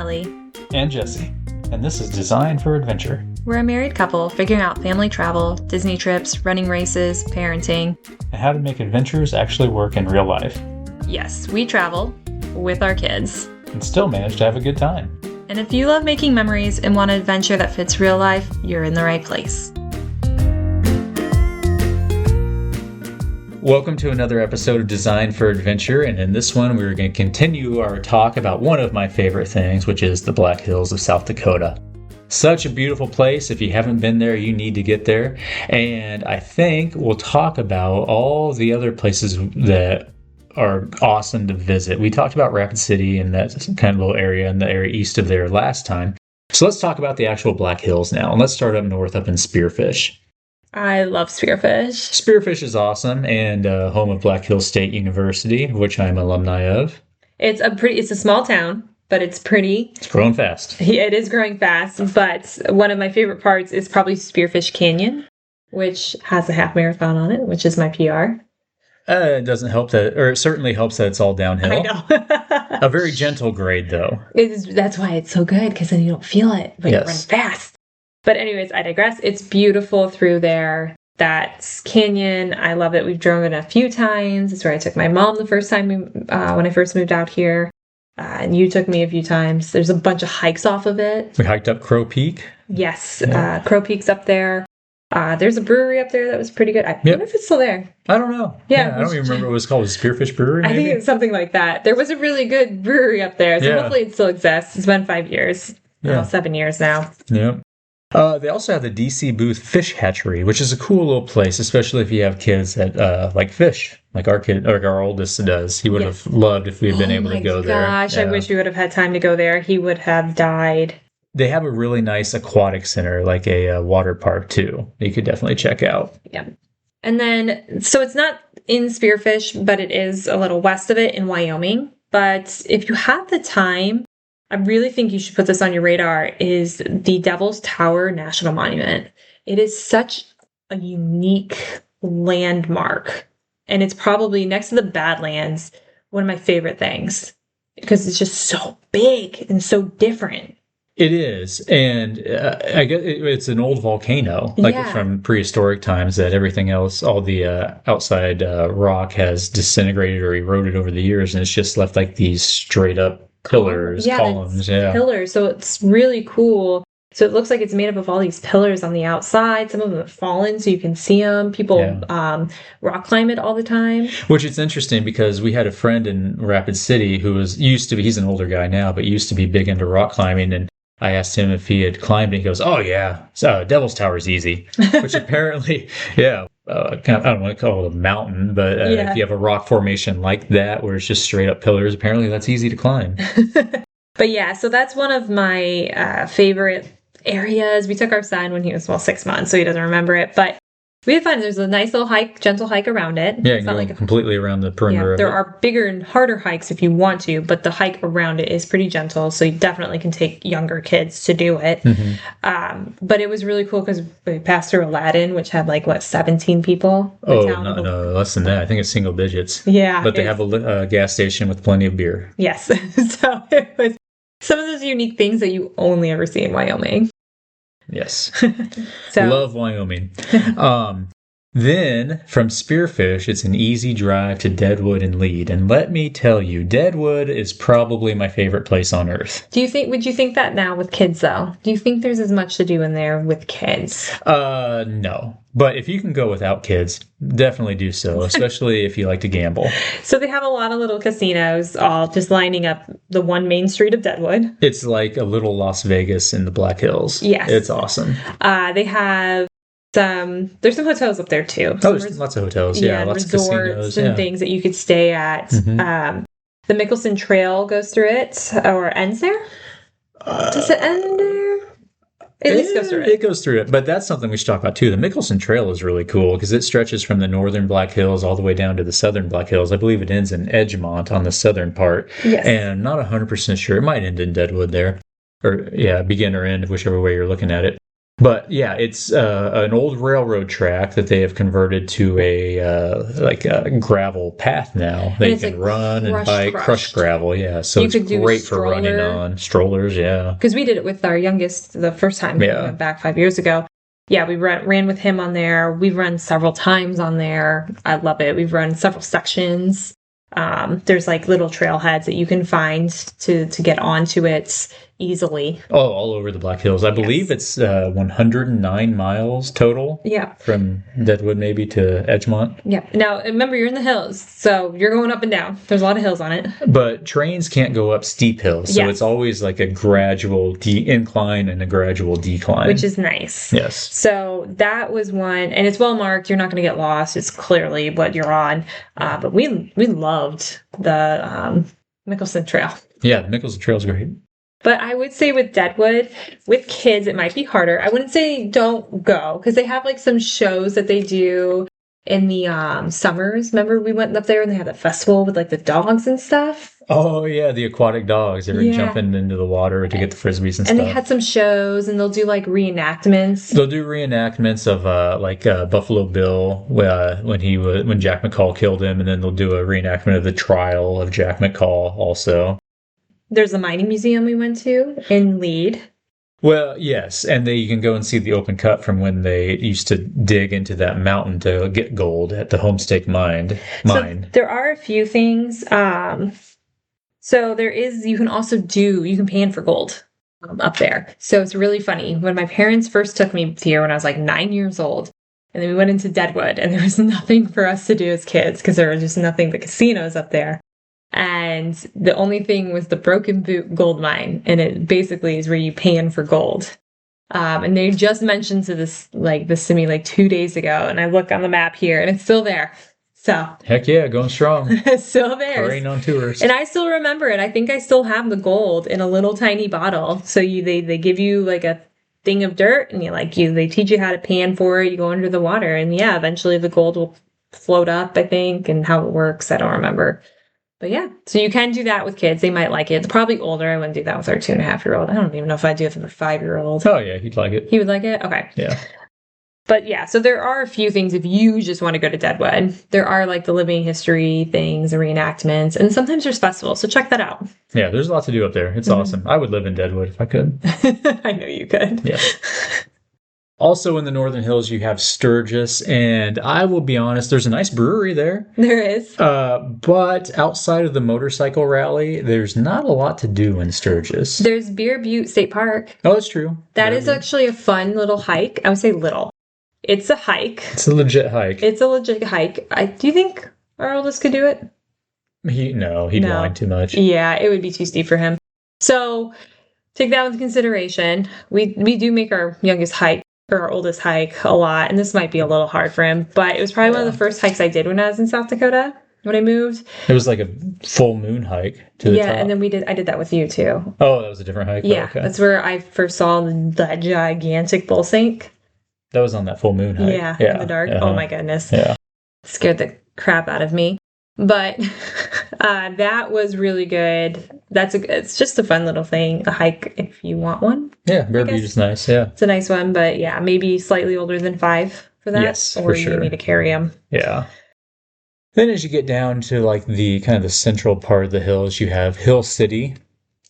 Ellie. And Jesse. And this is Design for Adventure. We're a married couple figuring out family travel, Disney trips, running races, parenting, And how to make adventures actually work in real life. Yes, we travel with our kids. And still manage to have a good time. And if you love making memories and want an adventure that fits real life, you're in the right place. Welcome to another episode of Design for Adventure, and in this one we're going to continue our talk about one of my favorite things, which is the Black Hills of South Dakota. Such a beautiful place. If you haven't been there, you need to get there. And I think we'll talk about all the other places that are awesome to visit. We talked about Rapid City and that kind of little area and the area east of there last time. So let's talk about the actual Black Hills now. And let's start up north up in Spearfish. I love Spearfish. Spearfish is awesome and home of Black Hills State University, which I'm alumni of. It's a small town, but it's pretty. It's growing fast. Yeah, it is growing fast, but one of my favorite parts is probably Spearfish Canyon, which has a half marathon on it, which is my PR. It doesn't help that, or it certainly helps that it's all downhill. I know. A very gentle grade, though. That's why it's so good, because then you don't feel it, but you run fast. But anyways, I digress. It's beautiful through there. That's canyon. I love it. We've driven a few times. It's where I took my mom the first time when I first moved out here. And you took me a few times. There's a bunch of hikes off of it. We hiked up Crow Peak. Yes. Yeah. Crow Peak's up there. There's a brewery up there that was pretty good. I wonder if it's still there. I don't know. Yeah, I don't even remember what it was called. Spearfish Brewery, maybe? I think it's something like that. There was a really good brewery up there. So hopefully it still exists. It's been 5 years. 7 years now. Yeah. They also have the DC Booth Fish Hatchery, which is a cool little place, especially if you have kids that like fish, like our oldest does. He would have loved if we had been able to go there. Gosh, I wish we would have had time to go there. He would have died. They have a really nice aquatic center, like a water park, too. You could definitely check out. Yeah. And then, so it's not in Spearfish, but it is a little west of it in Wyoming. But if you have the time, I really think you should put this on your radar, is the Devil's Tower National Monument. It is such a unique landmark. And it's probably, next to the Badlands, one of my favorite things. Because it's just so big and so different. It is. And I guess it's an old volcano, from prehistoric times, that everything else, all the outside rock has disintegrated or eroded over the years. And it's just left like these straight up columns. Pillars. So it's really cool. So it looks like it's made up of all these pillars on the outside. Some of them have fallen, so you can see them. People rock climb it all the time. Which is interesting because we had a friend in Rapid City who he's an older guy now, but used to be big into rock climbing. And I asked him if he had climbed, and he goes, "Oh yeah, so Devil's Tower is easy." Which apparently, I don't want to call it a mountain, but if you have a rock formation like that where it's just straight up pillars, apparently that's easy to climb. But yeah, so that's one of my favorite areas. We took our son when he was 6 months, so he doesn't remember it, but we had fun. There's a nice little gentle hike around it. Yeah, you can go completely around the perimeter of it. There are bigger and harder hikes if you want to, but the hike around it is pretty gentle, so you definitely can take younger kids to do it. Mm-hmm. But it was really cool because we passed through Aladdin, which had 17 people. Oh, no, less than that. I think it's single digits. Yeah. But they have a gas station with plenty of beer. Yes. So it was some of those unique things that you only ever see in Wyoming. Yes. Love Wyoming. Then from Spearfish, it's an easy drive to Deadwood and Lead. And let me tell you, Deadwood is probably my favorite place on earth. Would you think that now with kids, though? Do you think there's as much to do in there with kids? No. But if you can go without kids, definitely do so, especially if you like to gamble. So they have a lot of little casinos all just lining up the one main street of Deadwood. It's like a little Las Vegas in the Black Hills. Yes. It's awesome. They have there's some hotels up there too. There's lots of hotels. Yeah, lots of casinos and things that you could stay at. Mm-hmm. The Mickelson Trail goes through it, or ends there. Does it end there? At least goes through it. It goes through it, but that's something we should talk about too. The Mickelson Trail is really cool because it stretches from the northern Black Hills all the way down to the southern Black Hills. I believe it ends in Edgemont on the southern part. Yes. And I'm not 100% sure. It might end in Deadwood there. Or, begin or end, whichever way you're looking at it. But yeah, it's an old railroad track that they have converted to a gravel path now that you can run and bike, crushed gravel. Yeah, so it's great for running on strollers. Yeah, because we did it with our youngest the first time we went back 5 years ago. Yeah, we ran with him on there. We've run several times on there. I love it. We've run several sections. There's like little trailheads that you can find to get onto it easily. Oh, all over the Black Hills. I believe it's 109 miles total. Yeah. From Deadwood maybe to Edgemont. Yeah. Now, remember, you're in the hills, so you're going up and down. There's a lot of hills on it. But trains can't go up steep hills, so it's always like a gradual incline and a gradual decline. Which is nice. Yes. So that was one, and it's well marked. You're not going to get lost. It's clearly what you're on. But we loved the Mickelson Trail. Yeah, the Mickelson Trail is great. But I would say with Deadwood, with kids, it might be harder. I wouldn't say don't go, because they have like some shows that they do in the summers. Remember we went up there and they had a festival with like the dogs and stuff? Oh, yeah, the aquatic dogs. They were jumping into the water to get the frisbees and stuff. And they had some shows, and they'll do like reenactments. They'll do reenactments of Buffalo Bill when Jack McCall killed him, and then they'll do a reenactment of the trial of Jack McCall also. There's a mining museum we went to in Lead. Well, yes, and you can go and see the open cut from when they used to dig into that mountain to get gold at the Homestake mine. So there are a few things. So you can pan for gold up there. So it's really funny. When my parents first took me here when I was like 9 years old, and then we went into Deadwood, and there was nothing for us to do as kids because there was just nothing but casinos up there. And the only thing was the Broken Boot gold mine, and it basically is where you pan for gold. And they just mentioned this to me like 2 days ago, and I look on the map here, and it's still there. So heck yeah, going strong. It's still there. Partying on tours. And I still remember it. I think I still have the gold in a little tiny bottle. So they give you like a thing of dirt, and they teach you how to pan for it. You go under the water, and eventually the gold will float up, I think, and how it works, I don't remember. But yeah, so you can do that with kids. They might like it. It's probably older. I wouldn't do that with our 2.5-year-old. I don't even know if I'd do it with a 5-year-old. Oh yeah, he'd like it. He would like it? Okay. Yeah. But yeah, so there are a few things if you just want to go to Deadwood. There are like the living history things, the reenactments, and sometimes there's festivals. So check that out. Yeah, there's a lot to do up there. It's awesome. I would live in Deadwood if I could. I know you could. Yeah. Also in the Northern Hills, you have Sturgis, and I will be honest, there's a nice brewery there. There is. But outside of the motorcycle rally, there's not a lot to do in Sturgis. There's Bear Butte State Park. Oh, that's true. That is actually a fun little hike. I would say little. It's a hike. It's a legit hike. It's a legit hike. Do you think our oldest could do it? He'd whine too much. Yeah, it would be too steep for him. So take that into consideration. We do make our youngest hike, or our oldest hike, a lot, and this might be a little hard for him, but it was probably one of the first hikes I did when I was in South Dakota, when I moved. It was like a full moon hike to the top. Yeah, and then I did that with you too. Oh, that was a different hike? Yeah, okay. That's where I first saw the gigantic bull sink. That was on that full moon hike. Yeah, in the dark. Oh my goodness. Yeah. Scared the crap out of me. But that was really good. It's just a fun little thing, a hike if you want one. Yeah, Bear Butte is nice, yeah. It's a nice one, but yeah, maybe slightly older than 5 for that. Yes, or for sure. You need to carry them. Yeah. Then as you get down to like the kind of the central part of the hills, you have Hill City,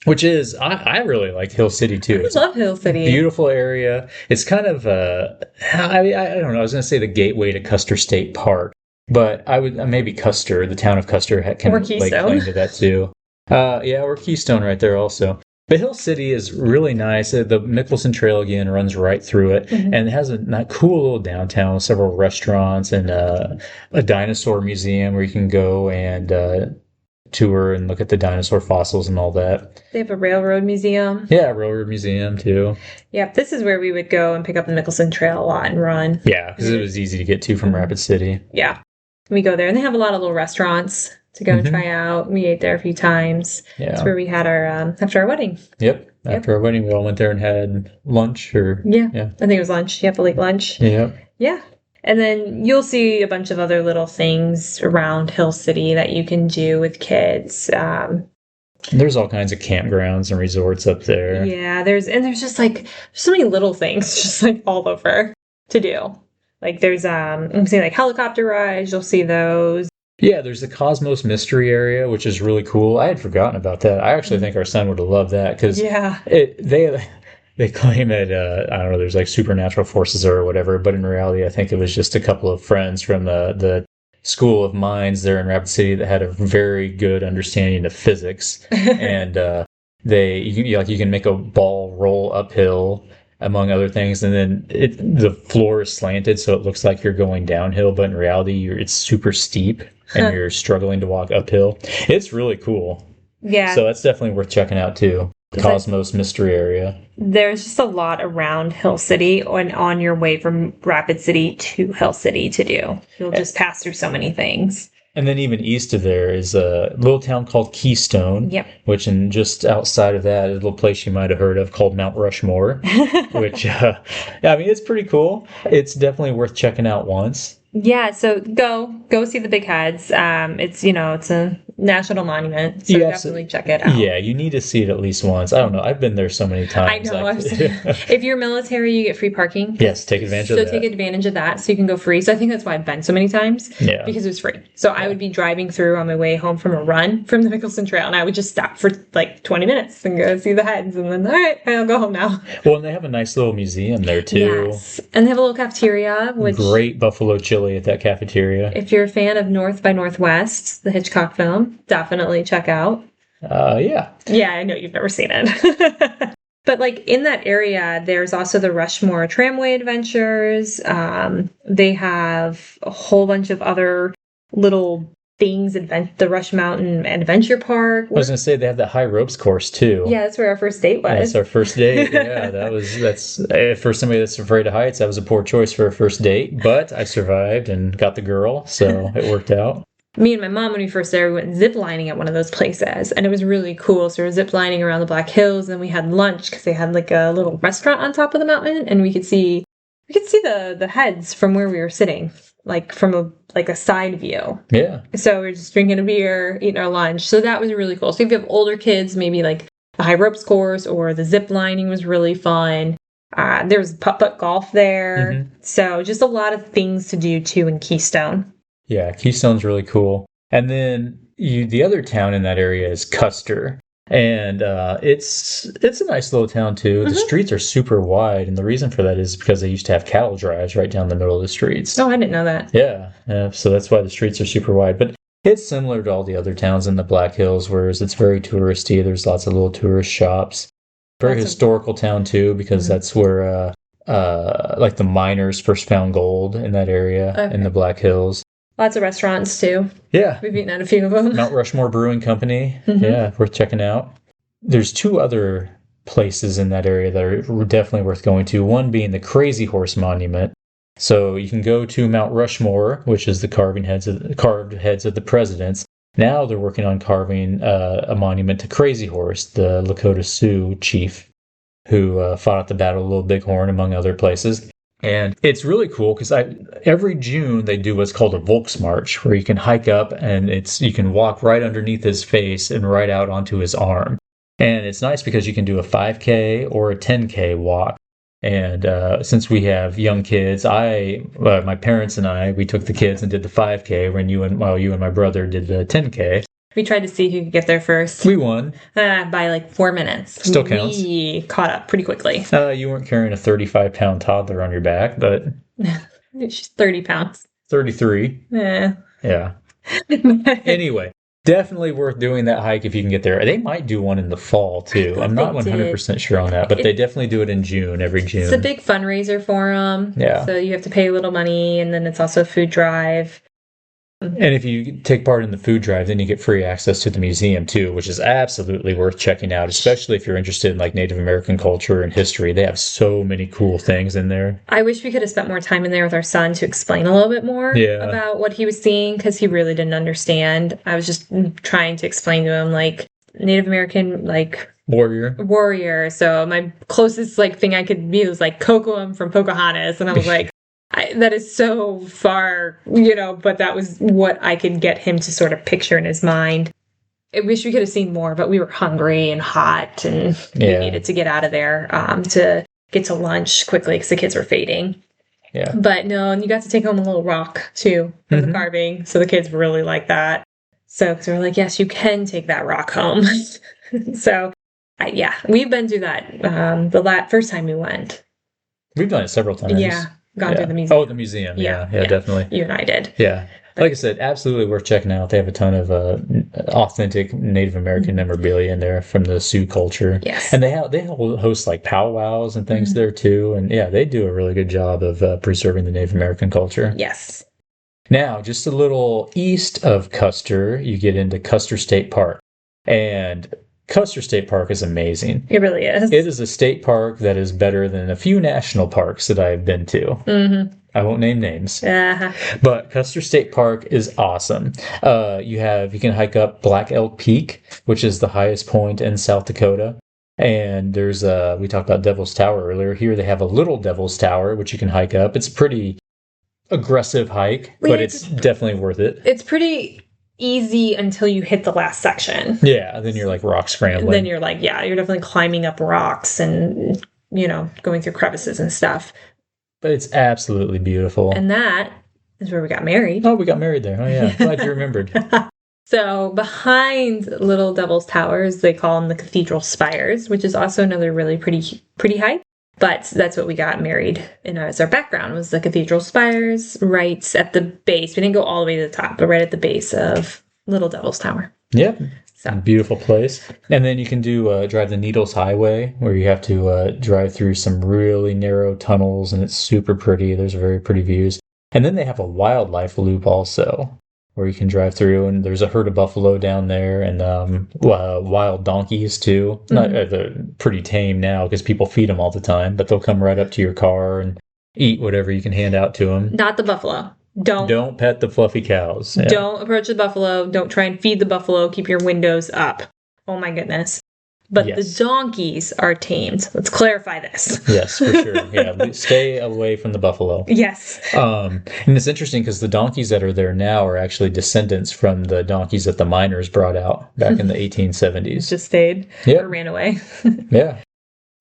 which is, I really like Hill City too. I love Hill City. Beautiful area. It's kind of, I don't know, I was going to say the gateway to Custer State Park. But I would maybe Custer, the town of Custer, can lay claim to that too. Or Keystone right there also. But Hill City is really nice. The Mickelson Trail again runs right through it, and it has a cool little downtown with several restaurants and a dinosaur museum where you can go and tour and look at the dinosaur fossils and all that. They have a railroad museum. Yeah, railroad museum too. Yeah, this is where we would go and pick up the Mickelson Trail a lot and run. Yeah, because it was easy to get to from Rapid City. Yeah. We go there, and they have a lot of little restaurants to go and try out. We ate there a few times. Yeah. That's where we had our, after our wedding. Yep. After our wedding, we all went there and had lunch Yeah. I think it was lunch. Yep, a late lunch. Yeah. Yeah. And then you'll see a bunch of other little things around Hill City that you can do with kids. There's all kinds of campgrounds and resorts up there. Yeah, there's just like so many little things just like all over to do. Like there's I'm saying like helicopter rides, you'll see those. Yeah, there's the Cosmos Mystery Area, which is really cool. I had forgotten about that. I actually think our son would have loved that because Yeah. they claim that I don't know, there's like supernatural forces or whatever, but in reality, I think it was just a couple of friends from the School of Mines there in Rapid City that had a very good understanding of physics, and you can make a ball roll uphill among other things, and then the floor is slanted so it looks like you're going downhill, but in reality, it's super steep and you're struggling to walk uphill. It's really cool. Yeah. So that's definitely worth checking out too. Cosmos Mystery Area. There's just a lot around Hill City and on your way from Rapid City to Hill City to do. You'll just pass through so many things. And then even east of there is a little town called Keystone, yep. which just outside of that is a little place you might have heard of called Mount Rushmore, which, I mean, it's pretty cool. It's definitely worth checking out once. Yeah, so go see the big heads. It's a national monument, so definitely check it out. Yeah, you need to see it at least once. I don't know. I've been there so many times. I know. If you're military, you get free parking. Yes, take advantage of that. So take advantage of that, so you can go free. So I think that's why I've been so many times. Yeah. Because it was free. So I would be driving through on my way home from a run from the Mickelson Trail, and I would just stop for like 20 minutes and go see the heads, and then all right, I'll go home now. Well, and they have a nice little museum there too. Yes, and they have a little cafeteria. Great buffalo chili at that cafeteria. If you're a fan of North by Northwest, the Hitchcock film, definitely check out. Yeah. Yeah, I know you've never seen it. But like in that area, there's also the Rushmore Tramway Adventures. They have a whole bunch of other little things, the Rush Mountain Adventure Park. I was going to say they have that high ropes course too. Yeah, that's where our first date was. That's our first date. Yeah, that's for somebody that's afraid of heights, that was a poor choice for a first date, but I survived and got the girl, so it worked out. Me and my mom, when we first there, we went zip lining at one of those places, and it was really cool. So we were zip lining around the Black Hills, and we had lunch because they had like a little restaurant on top of the mountain, and we could see the heads from where we were sitting, like from a side view. Yeah. So we were just drinking a beer, eating our lunch. So that was really cool. So if you have older kids, maybe like the high ropes course or the zip lining was really fun. There was putt-putt golf there. Mm-hmm. So just a lot of things to do too in Keystone. Yeah, Keystone's really cool. And then the other town in that area is Custer. And it's a nice little town too. The streets are super wide, and the reason for that is because they used to have cattle drives right down the middle of the streets. Oh, I didn't know that. Yeah, so that's why the streets are super wide. But it's similar to all the other towns in the Black Hills, whereas it's very touristy. There's lots of little tourist shops. Very historical town too, because that's where like the miners first found gold in that area in the Black Hills. Lots of restaurants, too. Yeah. We've eaten at a few of them. Mount Rushmore Brewing Company. Mm-hmm. Yeah, worth checking out. There's two other places in that area that are definitely worth going to. One being the Crazy Horse Monument. So you can go to Mount Rushmore, which is the carved heads of the presidents. Now they're working on carving a monument to Crazy Horse, the Lakota Sioux chief who fought at the Battle of Little Bighorn, among other places. And it's really cool because every June they do what's called a Volksmarch, where you can hike up and you can walk right underneath his face and right out onto his arm. And it's nice because you can do a 5K or a 10K walk. And since we have young kids, my parents and we took the kids and did the 5K while you and my brother did the 10K. We tried to see who could get there first. We won. By like 4 minutes. Still counts. We caught up pretty quickly. You weren't carrying a 35-pound toddler on your back, but... She's 30 pounds. 33. Yeah. Anyway, definitely worth doing that hike if you can get there. They might do one in the fall, too. I'm not 100% sure on that, but they definitely do it in June, every June. It's a big fundraiser for them. Yeah. So you have to pay a little money, and then it's also a food drive. And if you take part in the food drive, then you get free access to the museum too, which is absolutely worth checking out, especially if you're interested in like Native American culture and history. They have so many cool things in there. I wish we could have spent more time in there with our son to explain a little bit more about what he was seeing, because he really didn't understand. I was just trying to explain to him like Native American like warrior. So my closest like thing I could be was like Kocoum from Pocahontas, and I was like, that is so far, but that was what I could get him to sort of picture in his mind. I wish we could have seen more, but we were hungry and hot, and we needed to get out of there to get to lunch quickly because the kids were fading. Yeah. But no, and you got to take home a little rock, too, from the carving. So the kids really liked that. So cause we were like, yes, you can take that rock home. So, we've been through that the first time we went. We've done it several times. Yeah, gone through the museum. Oh, the museum. Yeah, definitely. You and I did. Yeah. Like I said, absolutely worth checking out. They have a ton of authentic Native American memorabilia in there from the Sioux culture. Yes. And they host like powwows and things there too. And yeah, they do a really good job of preserving the Native American culture. Yes. Now, just a little east of Custer, you get into Custer State Park. And Custer State Park is amazing. It really is. It is a state park that is better than a few national parks that I've been to. Mm-hmm. I won't name names. But Custer State Park is awesome. You can hike up Black Elk Peak, which is the highest point in South Dakota. And there's we talked about Devil's Tower earlier. Here they have a little Devil's Tower, which you can hike up. It's a pretty aggressive hike, but it's definitely worth it. It's pretty easy until you hit the last section. Yeah, then you're like rock scrambling. Then you're like, you're definitely climbing up rocks and, going through crevices and stuff. But it's absolutely beautiful. And that is where we got married. Oh, we got married there. Oh, yeah. Glad you remembered. So behind Little Devil's Towers, they call them the Cathedral Spires, which is also another really pretty hike. But that's what we got married in as our background, was the Cathedral Spires right at the base. We didn't go all the way to the top, but right at the base of Little Devil's Tower. Yep. So. Beautiful place. And then you can drive the Needles Highway, where you have to drive through some really narrow tunnels, and it's super pretty. There's very pretty views. And then they have a wildlife loop also, where you can drive through, and there's a herd of buffalo down there, and wild donkeys too. They're pretty tame now because people feed them all the time, but they'll come right up to your car and eat whatever you can hand out to them. Not the buffalo. Don't pet the fluffy cows. Yeah. Don't approach the buffalo. Don't try and feed the buffalo. Keep your windows up. Oh my goodness. But the donkeys are tamed. Let's clarify this. Yes, for sure. Yeah, stay away from the buffalo. Yes. And it's interesting because the donkeys that are there now are actually descendants from the donkeys that the miners brought out back in the 1870s. Just stayed or ran away. Yeah.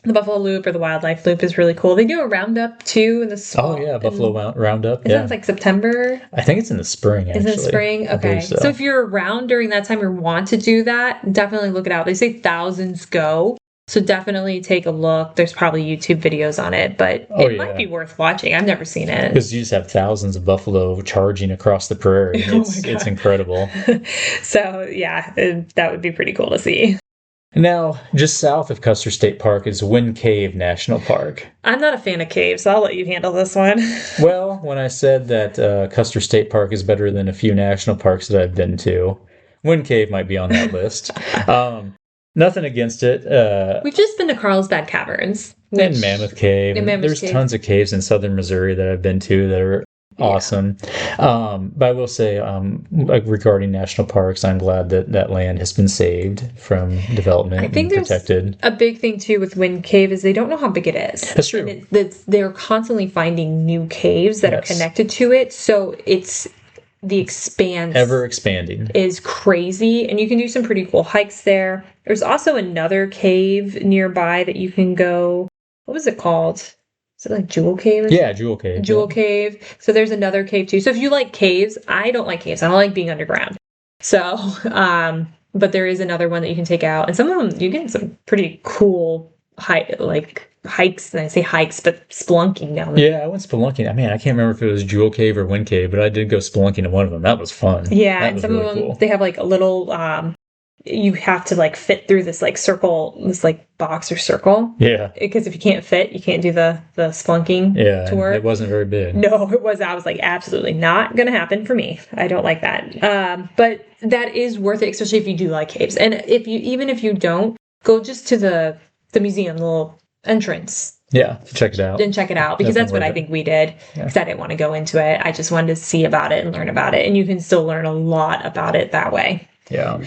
The Buffalo Loop or the Wildlife Loop is really cool. They do a roundup too in the fall. Oh yeah, Buffalo Roundup. Isn't it like September? I think it's in the spring, actually. Is it spring? Okay. So if you're around during that time or want to do that, definitely look it out. They say thousands go. So definitely take a look. There's probably YouTube videos on it, but it might be worth watching. I've never seen it. Because you just have thousands of buffalo charging across the prairie. It's incredible. So yeah, that would be pretty cool to see. Now, just south of Custer State Park is Wind Cave National Park. I'm not a fan of caves, so I'll let you handle this one. Well, when I said that Custer State Park is better than a few national parks that I've been to, Wind Cave might be on that list. Nothing against it. We've just been to Carlsbad Caverns. And Mammoth Cave. There's tons of caves in southern Missouri that I've been to that are awesome. But I will say, regarding national parks, I'm glad that land has been saved from development and protected. A big thing too with Wind Cave is they don't know how big it is. That's true. And they're constantly finding new caves that are connected to it. So it's the expanse ever expanding is crazy, and you can do some pretty cool hikes there. There's also another cave nearby that you can go. What was it called? Is it like Jewel Cave? Yeah, Jewel Cave. Jewel Cave. So there's another cave too. So if you like caves, I don't like caves. I don't like being underground. So, but there is another one that you can take out, and some of them you get some pretty cool hikes, and I say hikes, but spelunking down there. Yeah, I went spelunking. I mean, I can't remember if it was Jewel Cave or Wind Cave, but I did go spelunking to one of them. That was fun. Yeah, and some really of them, cool. They have like a little, you have to like fit through this like circle, this like box or circle. Yeah. Because if you can't fit, you can't do the spelunking tour. It wasn't very big. No, it was. I was like, absolutely not going to happen for me. I don't like that. But that is worth it, especially if you do like caves. And even if you don't, go just to the museum, the little entrance. Yeah, check it out. And check it out, because that's what I think we did. Because I didn't want to go into it. I just wanted to see about it and learn about it. And you can still learn a lot about it that way. Yeah.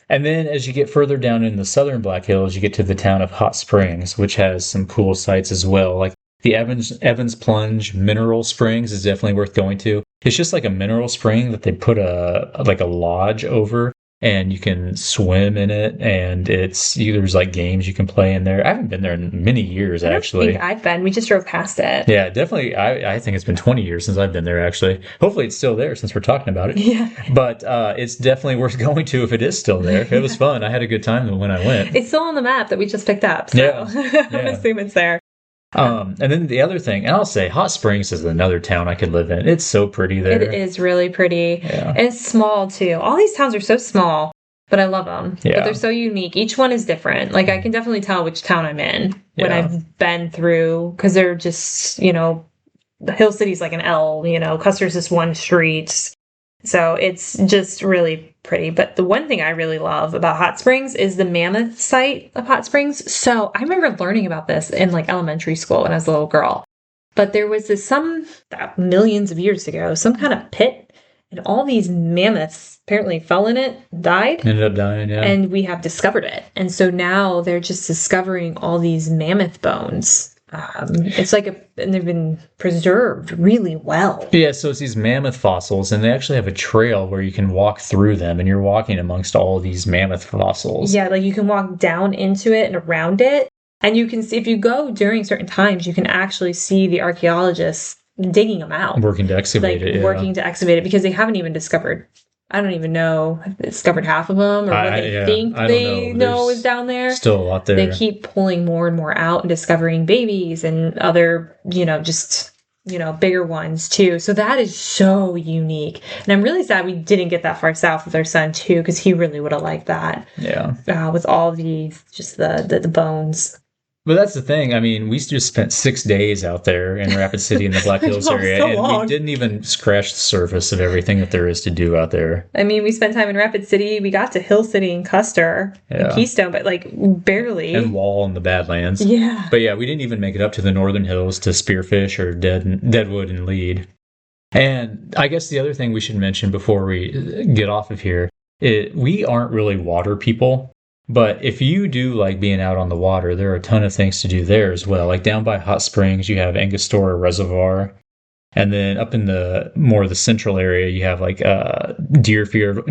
And then as you get further down in the southern Black Hills, you get to the town of Hot Springs, which has some cool sites as well. Like the Evans Plunge Mineral Springs is definitely worth going to. It's just like a mineral spring that they put a lodge over. and you can swim in it, and there's like games you can play in there. I haven't been there in many years, actually. I think I've been. We just drove past it. Yeah, definitely. I think it's been 20 years since I've been there, actually. Hopefully it's still there since we're talking about it. Yeah. But it's definitely worth going to if it is still there. It was fun. I had a good time when I went. It's still on the map that we just picked up, so Yeah. I assume it's there. And then the other thing, and I'll say Hot Springs is another town I could live in. It's so pretty there. It is really pretty. Yeah. And it's small, too. All these towns are so small, but I love them. Yeah. But they're so unique. Each one is different. Like, I can definitely tell which town I'm in when I've been through, because they're just, the Hill City's like an L, Custer's just one street. So it's just really pretty. But the one thing I really love about Hot Springs is the Mammoth Site of Hot Springs. So I remember learning about this in like elementary school when I was a little girl. But there was millions of years ago, some kind of pit, and all these mammoths apparently fell in it, died. Ended up dying, yeah. And we have discovered it. And so now they're just discovering all these mammoth bones. It's like and they've been preserved really well. Yeah, so it's these mammoth fossils, and they actually have a trail where you can walk through them, and you're walking amongst all these mammoth fossils. Yeah, like you can walk down into it and around it, and you can see, if you go during certain times, you can actually see the archaeologists digging them out. Working to excavate it, yeah. Working to excavate it, because they haven't even discovered, I don't even know, discovered half of them, or what they think they know is down there. Still a lot there. They keep pulling more and more out and discovering babies and other, bigger ones too. So that is so unique. And I'm really sad we didn't get that far south with our son too, because he really would have liked that. Yeah. With all these, just the bones. But that's the thing. I mean, we just spent 6 days out there in Rapid City in the Black Hills area, and we didn't even scratch the surface of everything that there is to do out there. I mean, we spent time in Rapid City. We got to Hill City and Custer and Keystone, but like barely. And Wall in the Badlands. Yeah. But yeah, we didn't even make it up to the Northern Hills to Spearfish or Deadwood and Lead. And I guess the other thing we should mention before we get off of here, we aren't really water people. But if you do like being out on the water, there are a ton of things to do there as well. Like down by Hot Springs, you have Angostura Reservoir. And then up in the central area, you have like Deerfield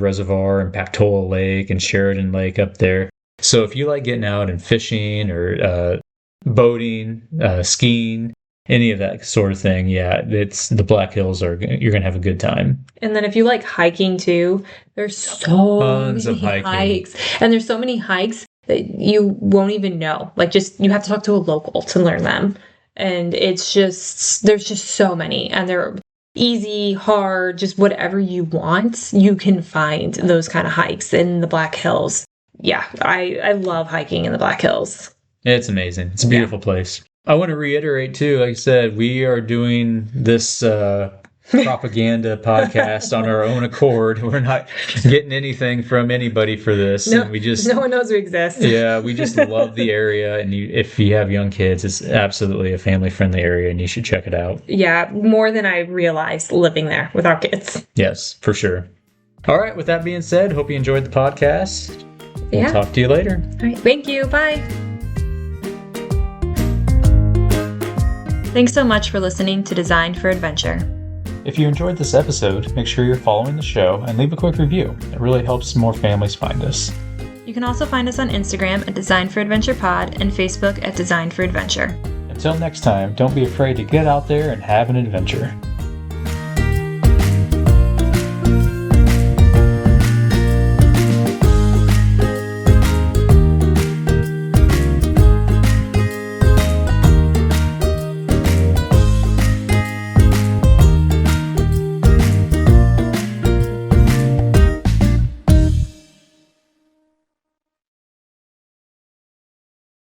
Reservoir and Pactola Lake and Sheridan Lake up there. So if you like getting out and fishing or boating, skiing, any of that sort of thing, it's the Black Hills you're going to have a good time. And then if you like hiking too, there's so tons many of hikes. And there's so many hikes that you won't even know. Like you have to talk to a local to learn them. And there's just so many. And they're easy, hard, just whatever you want, you can find those kind of hikes in the Black Hills. Yeah, I love hiking in the Black Hills. It's amazing. It's a beautiful place. I want to reiterate, too, like I said, we are doing this propaganda podcast on our own accord. We're not getting anything from anybody for this. No, and we just, no one knows we exist. Yeah, we just love the area. And if you have young kids, it's absolutely a family-friendly area, and you should check it out. Yeah, more than I realized living there with our kids. Yes, for sure. All right, with that being said, hope you enjoyed the podcast. We'll talk to you later. All right, thank you. Bye. Thanks so much for listening to Design for Adventure. If you enjoyed this episode, make sure you're following the show and leave a quick review. It really helps more families find us. You can also find us on Instagram at Design for Adventure Pod and Facebook at Design for Adventure. Until next time, don't be afraid to get out there and have an adventure.